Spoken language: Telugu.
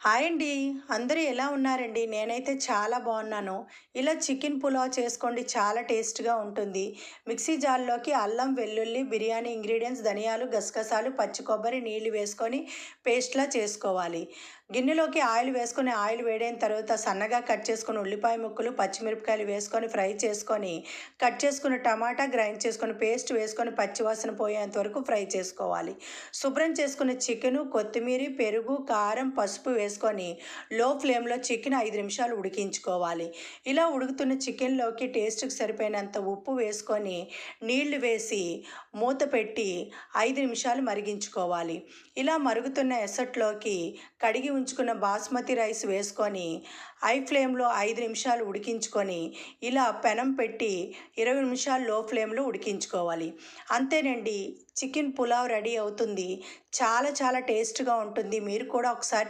హాయ్ అండి. అందరూ ఎలా ఉన్నారండి? నేనైతే చాలా బాగున్నాను. ఇలా చికెన్ పులావ్ చేసుకోండి, చాలా టేస్ట్‌గా ఉంటుంది. మిక్సీ జార్‌లోకి అల్లం, వెల్లుల్లి, బిర్యానీ ఇంగ్రీడియెంట్స్, ధనియాలు, గసగసాలు, పచ్చి కొబ్బరి, నీళ్లు వేసుకొని పేస్ట్‌లా చేసుకోవాలి. గిన్నెలోకి ఆయిల్ వేసుకొని, ఆయిల్ వేడైన తర్వాత సన్నగా కట్ చేసుకున్న ఉల్లిపాయ ముక్కలు, పచ్చిమిరపకాయలు వేసుకొని ఫ్రై చేసుకొని, కట్ చేసుకున్న టమాటా గ్రైండ్ చేసుకొని పేస్ట్ వేసుకొని పచ్చివాసన పోయేంత వరకు ఫ్రై చేసుకోవాలి. శుభ్రం చేసుకున్న చికెను, కొత్తిమీర, పెరుగు, కారం, పసుపు వేసుకొని లో ఫ్లేమ్లో చికెన్ 5 నిమిషాలు ఉడికించుకోవాలి. ఇలా ఉడుకుతున్న చికెన్లోకి టేస్ట్కి సరిపోయినంత ఉప్పు వేసుకొని నీళ్లు వేసి మూత పెట్టి 5 నిమిషాలు మరిగించుకోవాలి. ఇలా మరుగుతున్న ఎసట్లోకి కడిగి ఉంచుకున్న బాస్మతి రైస్ వేసుకొని హై ఫ్లేమ్లో 5 నిమిషాలు ఉడికించుకొని ఇలా పెనం పెట్టి 20 నిమిషాలు లో ఫ్లేమ్లో ఉడికించుకోవాలి. అంతేనండి, చికెన్ పులావ్ రెడీ అవుతుంది. చాలా చాలా టేస్ట్‌గా ఉంటుంది. మీరు కూడా ఒకసారి